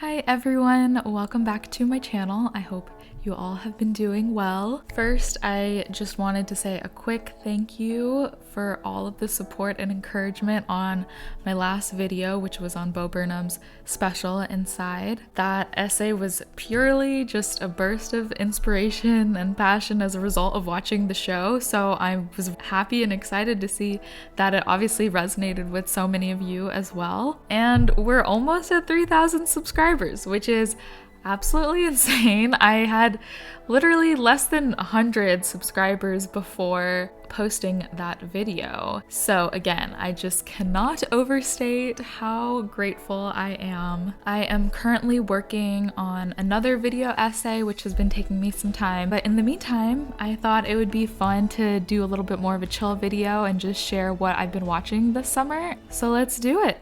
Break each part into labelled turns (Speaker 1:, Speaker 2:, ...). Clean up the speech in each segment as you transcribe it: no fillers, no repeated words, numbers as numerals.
Speaker 1: Hi everyone, welcome back to my channel. I hope you all have been doing well. First, I just wanted to say a quick thank you for all of the support and encouragement on my last video, which was on Bo Burnham's special Inside. That essay was purely just a burst of inspiration and passion as a result of watching the show, so I was happy and excited to see that it obviously resonated with so many of you as well. And we're almost at 3,000 subscribers, which is absolutely insane. I had literally less than 100 subscribers before posting that video. So again, I just cannot overstate how grateful I am. I am currently working on another video essay, which has been taking me some time, but in the meantime, I thought it would be fun to do a little bit more of a chill video and just share what I've been watching this summer. So let's do it.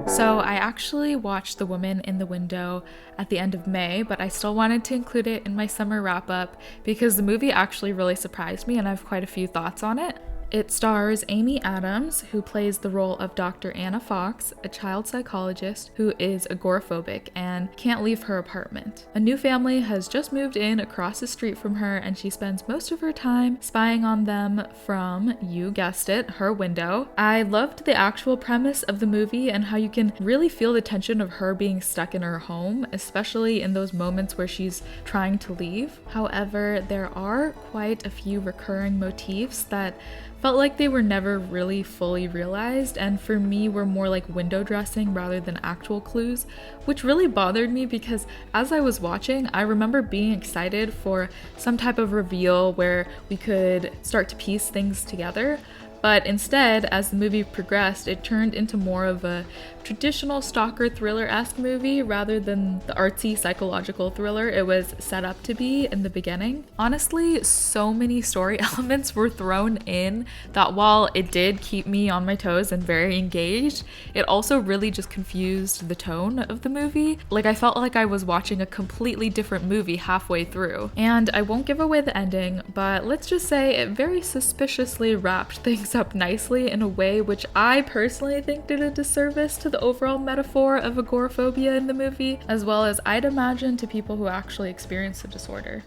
Speaker 1: So I actually watched The Woman in the Window at the end of May, but I still wanted to include it in my summer wrap-up because the movie actually really surprised me and I have quite a few thoughts on it. It stars Amy Adams, who plays the role of Dr. Anna Fox, a child psychologist who is agoraphobic and can't leave her apartment. A new family has just moved in across the street from her, and she spends most of her time spying on them from, you guessed it, her window. I loved the actual premise of the movie and how you can really feel the tension of her being stuck in her home, especially in those moments where she's trying to leave. However, there are quite a few recurring motifs that felt like they were never really fully realized, and for me were more like window dressing rather than actual clues, which really bothered me because as I was watching, I remember being excited for some type of reveal where we could start to piece things together. But instead, as the movie progressed, it turned into more of a traditional stalker thriller-esque movie rather than the artsy psychological thriller it was set up to be in the beginning. Honestly, so many story elements were thrown in that while it did keep me on my toes and very engaged, it also really just confused the tone of the movie. Like, I felt like I was watching a completely different movie halfway through. And I won't give away the ending, but let's just say it very suspiciously wrapped things up nicely in a way which I personally think did a disservice to the overall metaphor of agoraphobia in the movie, as well as I'd imagine to people who actually experience the disorder.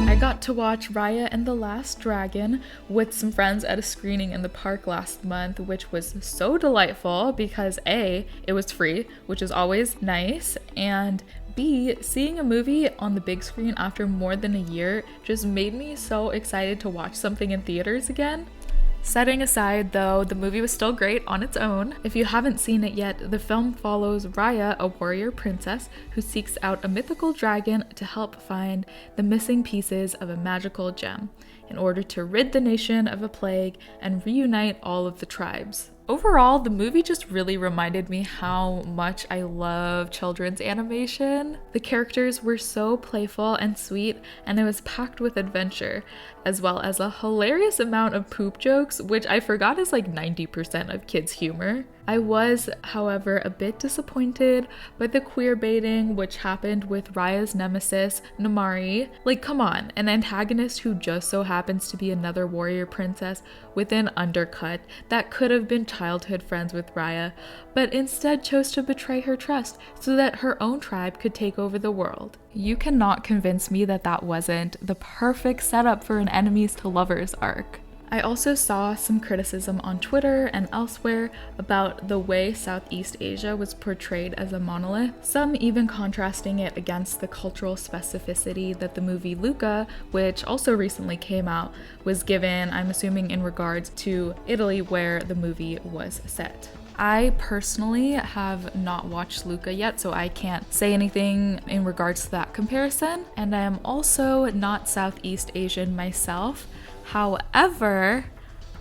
Speaker 1: I got to watch Raya and the Last Dragon with some friends at a screening in the park last month, which was so delightful because A, it was free, which is always nice, and B, seeing a movie on the big screen after more than a year just made me so excited to watch something in theaters again. Setting aside, though, the movie was still great on its own. If you haven't seen it yet, the film follows Raya, a warrior princess who seeks out a mythical dragon to help find the missing pieces of a magical gem in order to rid the nation of a plague and reunite all of the tribes. Overall, the movie just really reminded me how much I love children's animation. The characters were so playful and sweet, and it was packed with adventure, as well as a hilarious amount of poop jokes, which I forgot is like 90% of kids' humor. I was, however, a bit disappointed by the queer baiting which happened with Raya's nemesis, Namari. Like, come on, an antagonist who just so happens to be another warrior princess with an undercut that could have been childhood friends with Raya, but instead chose to betray her trust so that her own tribe could take over the world. You cannot convince me that that wasn't the perfect setup for an enemies to lovers arc. I also saw some criticism on Twitter and elsewhere about the way Southeast Asia was portrayed as a monolith, some even contrasting it against the cultural specificity that the movie Luca, which also recently came out, was given, I'm assuming in regards to Italy where the movie was set. I personally have not watched Luca yet, so I can't say anything in regards to that comparison, and I am also not Southeast Asian myself. However,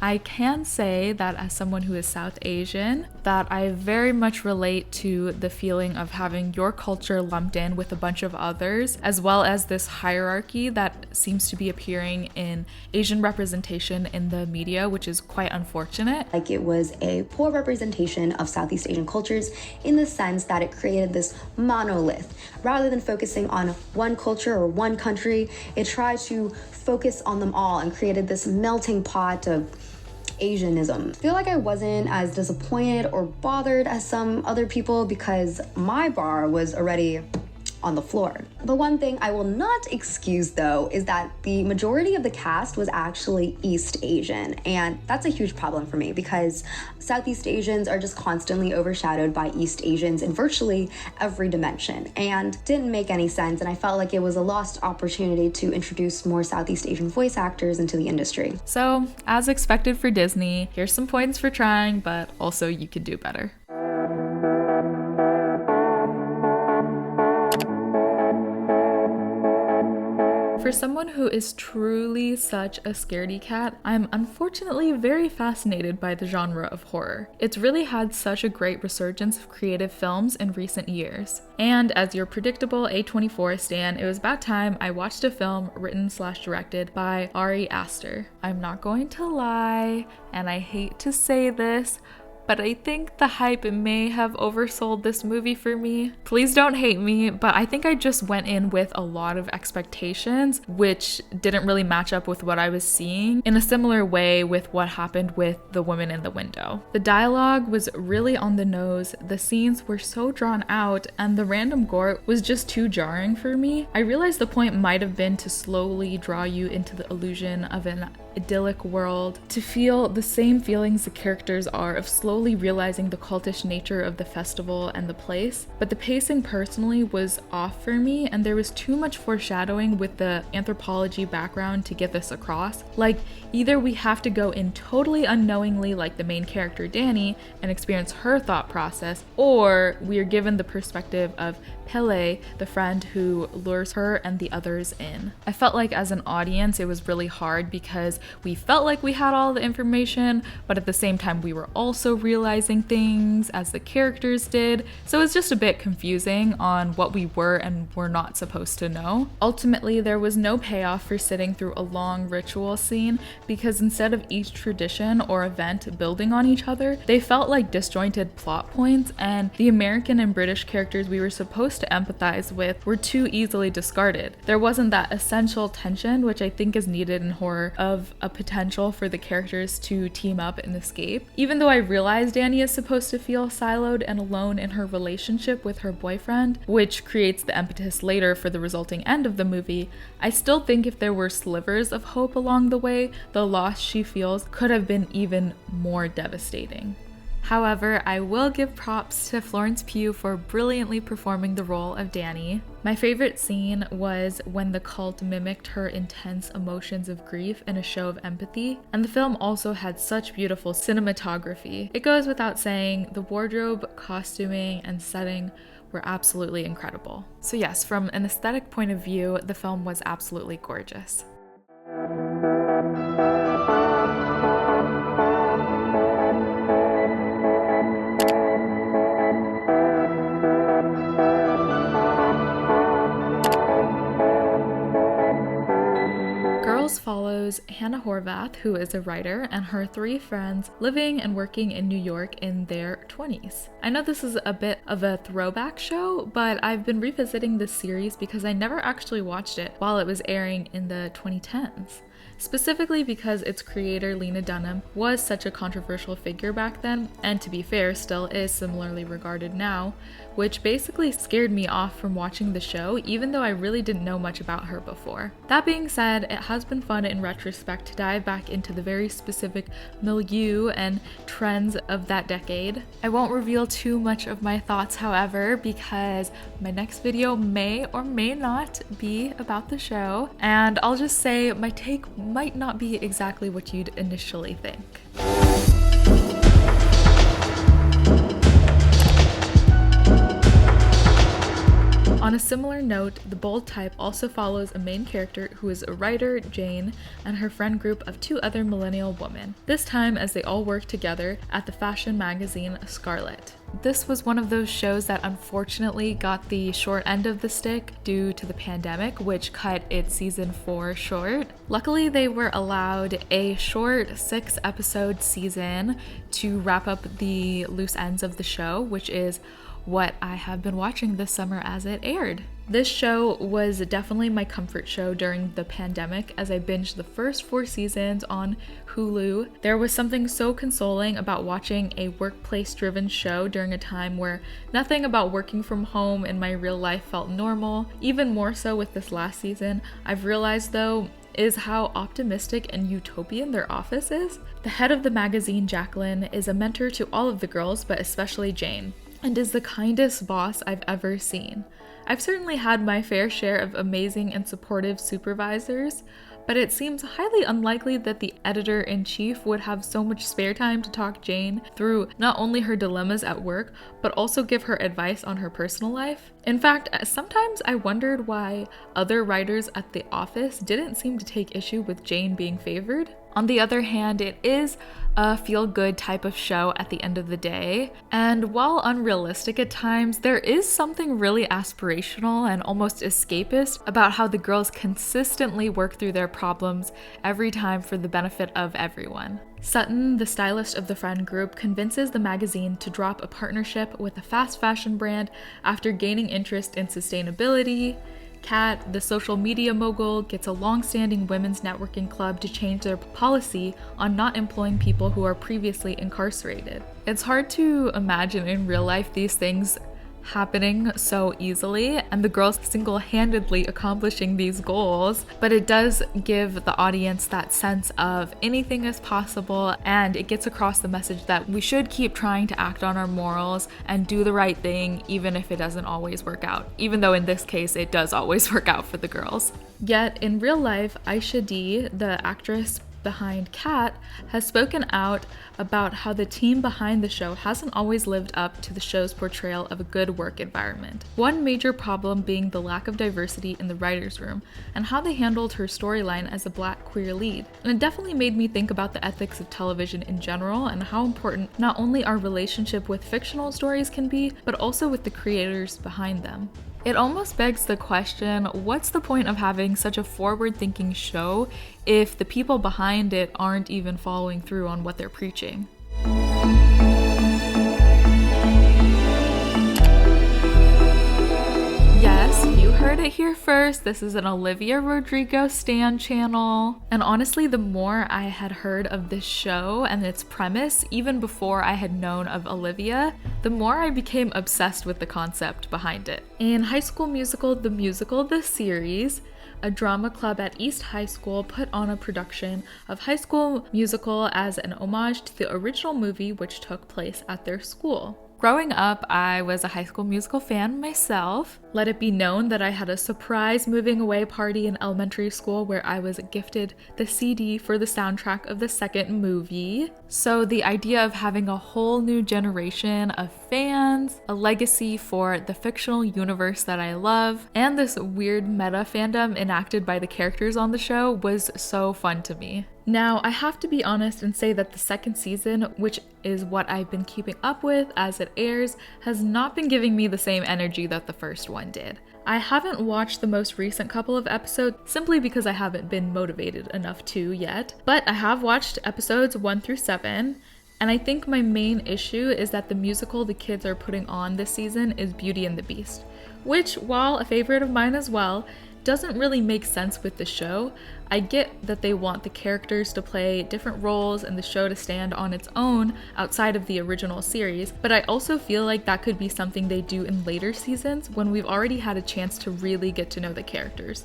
Speaker 1: I can say that as someone who is South Asian, that I very much relate to the feeling of having your culture lumped in with a bunch of others, as well as this hierarchy that seems to be appearing in Asian representation in the media, which is quite unfortunate.
Speaker 2: Like it was a poor representation of Southeast Asian cultures in the sense that it created this monolith. Rather than focusing on one culture or one country, it tried to focus on them all and created this melting pot of Asianism. I feel like I wasn't as disappointed or bothered as some other people because my bar was already on the floor. The one thing I will not excuse though is that the majority of the cast was actually East Asian, and that's a huge problem for me because Southeast Asians are just constantly overshadowed by East Asians in virtually every dimension, and didn't make any sense, and I felt like it was a lost opportunity to introduce more Southeast Asian voice actors into the industry.
Speaker 1: So, as expected for Disney, here's some points for trying, but also you could do better. For someone who is truly such a scaredy cat, I'm unfortunately very fascinated by the genre of horror. It's really had such a great resurgence of creative films in recent years. And as your predictable A24 stan, it was about time I watched a film written/directed by Ari Aster. I'm not going to lie, and I hate to say this, but I think the hype may have oversold this movie for me. Please don't hate me, but I think I just went in with a lot of expectations, which didn't really match up with what I was seeing, in a similar way with what happened with The Woman in the Window. The dialogue was really on the nose, the scenes were so drawn out, and the random gore was just too jarring for me. I realized the point might have been to slowly draw you into the illusion of an idyllic world, to feel the same feelings the characters are of slowly realizing the cultish nature of the festival and the place. But the pacing personally was off for me, and there was too much foreshadowing with the anthropology background to get this across. Like, either we have to go in totally unknowingly like the main character Danny and experience her thought process, or we are given the perspective of Pele, the friend who lures her and the others in. I felt like as an audience it was really hard because we felt like we had all the information, but at the same time we were also realizing things as the characters did, so it's just a bit confusing on what we were and were not supposed to know. Ultimately, there was no payoff for sitting through a long ritual scene because instead of each tradition or event building on each other, they felt like disjointed plot points, and the American and British characters we were supposed to empathize with were too easily discarded. There wasn't that essential tension, which I think is needed in horror, of a potential for the characters to team up and escape. Even though I realize Danny is supposed to feel siloed and alone in her relationship with her boyfriend, which creates the impetus later for the resulting end of the movie, I still think if there were slivers of hope along the way, the loss she feels could have been even more devastating. However, I will give props to Florence Pugh for brilliantly performing the role of Danny. My favorite scene was when the cult mimicked her intense emotions of grief in a show of empathy, and the film also had such beautiful cinematography. It goes without saying, the wardrobe, costuming, and setting were absolutely incredible. So yes, from an aesthetic point of view, the film was absolutely gorgeous. Follows Hannah Horvath, who is a writer, and her 3 friends living and working in New York in their 20s. I know this is a bit of a throwback show, but I've been revisiting this series because I never actually watched it while it was airing in the 2010s. Specifically because its creator, Lena Dunham, was such a controversial figure back then, and to be fair, still is similarly regarded now, which basically scared me off from watching the show, even though I really didn't know much about her before. That being said, it has been fun in retrospect to dive back into the very specific milieu and trends of that decade. I won't reveal too much of my thoughts, however, because my next video may or may not be about the show, and I'll just say my take might not be exactly what you'd initially think. On a similar note, the bold type also follows a main character who is a writer, Jane, and her friend group of 2 other millennial women, this time as they all work together at the fashion magazine Scarlet. This was one of those shows that unfortunately got the short end of the stick due to the pandemic, which cut its season 4 short. Luckily, they were allowed a short 6-episode season to wrap up the loose ends of the show, which is what I have been watching this summer as it aired. This show was definitely my comfort show during the pandemic as I binged the first 4 seasons on Hulu. There was something so consoling about watching a workplace-driven show during a time where nothing about working from home in my real life felt normal. Even more so with this last season, I've realized though, is how optimistic and utopian their office is. The head of the magazine, Jacqueline, is a mentor to all of the girls, but especially Jane, and is the kindest boss I've ever seen. I've certainly had my fair share of amazing and supportive supervisors, but it seems highly unlikely that the editor-in-chief would have so much spare time to talk Jane through not only her dilemmas at work, but also give her advice on her personal life. In fact, sometimes I wondered why other writers at the office didn't seem to take issue with Jane being favored. On the other hand, it is a feel-good type of show at the end of the day, and while unrealistic at times, there is something really aspirational and almost escapist about how the girls consistently work through their problems every time for the benefit of everyone. Sutton, the stylist of the friend group, convinces the magazine to drop a partnership with a fast fashion brand after gaining interest in sustainability. Kat, the social media mogul, gets a long-standing women's networking club to change their policy on not employing people who are previously incarcerated. It's hard to imagine in real life these things happening so easily and the girls single-handedly accomplishing these goals, but it does give the audience that sense of anything is possible, and it gets across the message that we should keep trying to act on our morals and do the right thing even if it doesn't always work out, even though in this case it does always work out for the girls. Yet in real life, Aisha D, the actress behind Kat, has spoken out about how the team behind the show hasn't always lived up to the show's portrayal of a good work environment. One major problem being the lack of diversity in the writer's room and how they handled her storyline as a Black queer lead. And it definitely made me think about the ethics of television in general and how important not only our relationship with fictional stories can be, but also with the creators behind them. It almost begs the question, what's the point of having such a forward-thinking show if the people behind it aren't even following through on what they're preaching? Yes, you heard it here first. This is an Olivia Rodrigo stan channel. And honestly, the more I had heard of this show and its premise, even before I had known of Olivia, the more I became obsessed with the concept behind it. In High School Musical, the series, a drama club at East High School put on a production of High School Musical as an homage to the original movie which took place at their school. Growing up, I was a High School Musical fan myself. Let it be known that I had a surprise moving away party in elementary school where I was gifted the CD for the soundtrack of the second movie. So the idea of having a whole new generation of fans, a legacy for the fictional universe that I love, and this weird meta fandom enacted by the characters on the show was so fun to me. Now, I have to be honest and say that the second season, which is what I've been keeping up with as it airs, has not been giving me the same energy that the first one did. I haven't watched the most recent couple of episodes simply because I haven't been motivated enough to yet, but I have watched episodes 1 through 7, and I think my main issue is that the musical the kids are putting on this season is Beauty and the Beast, which, while a favorite of mine as well, doesn't really make sense with the show. I get that they want the characters to play different roles and the show to stand on its own outside of the original series, but I also feel like that could be something they do in later seasons when we've already had a chance to really get to know the characters.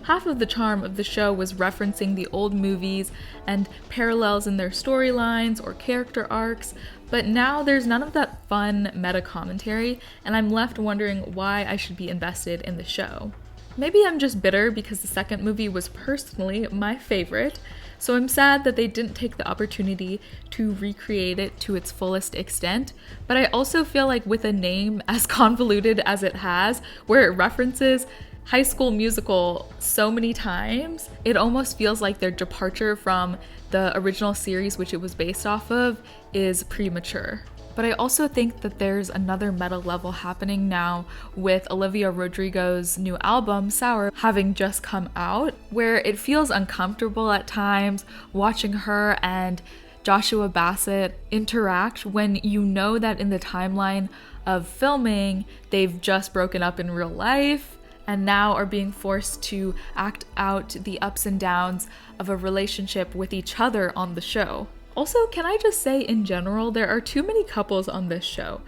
Speaker 1: Half of the charm of the show was referencing the old movies and parallels in their storylines or character arcs, but now there's none of that fun meta commentary, and I'm left wondering why I should be invested in the show. Maybe I'm just bitter because the second movie was personally my favorite, So I'm sad that they didn't take the opportunity to recreate it to its fullest extent, but I also feel like with a name as convoluted as it has, where it references High School Musical so many times, it almost feels like their departure from the original series which it was based off of is premature. But I also think that there's another meta level happening now with Olivia Rodrigo's new album, Sour, having just come out, where it feels uncomfortable at times watching her and Joshua Bassett interact when you know that in the timeline of filming, they've just broken up in real life and now are being forced to act out the ups and downs of a relationship with each other on the show. Also, can I just say in general, there are too many couples on this show.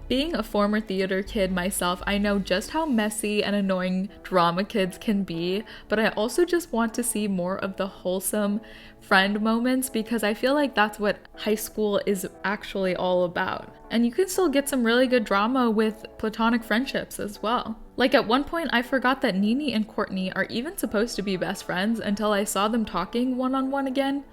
Speaker 1: Being a former theater kid myself, I know just how messy and annoying drama kids can be, but I also just want to see more of the wholesome friend moments because I feel like that's what high school is actually all about. And you can still get some really good drama with platonic friendships as well. Like at one point, I forgot that Nene and Courtney are even supposed to be best friends until I saw them talking one-on-one again.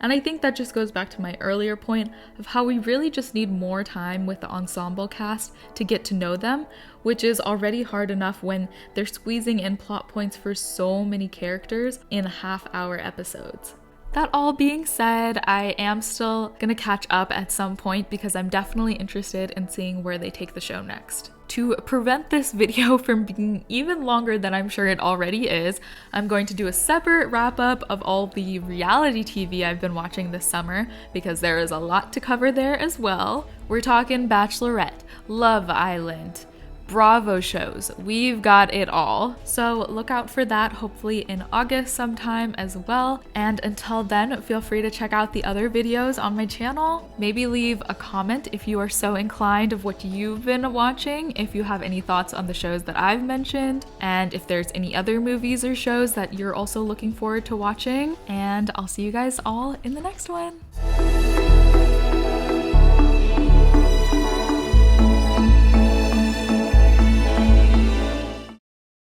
Speaker 1: And I think that just goes back to my earlier point of how we really just need more time with the ensemble cast to get to know them, which is already hard enough when they're squeezing in plot points for so many characters in half-hour episodes. That all being said, I am still gonna catch up at some point because I'm definitely interested in seeing where they take the show next. To prevent this video from being even longer than I'm sure it already is, I'm going to do a separate wrap up of all the reality TV I've been watching this summer because there is a lot to cover there as well. We're talking Bachelorette, Love Island, Bravo shows, we've got it all. So look out for that hopefully in August sometime as well. And until then, feel free to check out the other videos on my channel. Maybe leave a comment if you are so inclined of what you've been watching, if you have any thoughts on the shows that I've mentioned, and if there's any other movies or shows that you're also looking forward to watching. And I'll see you guys all in the next one.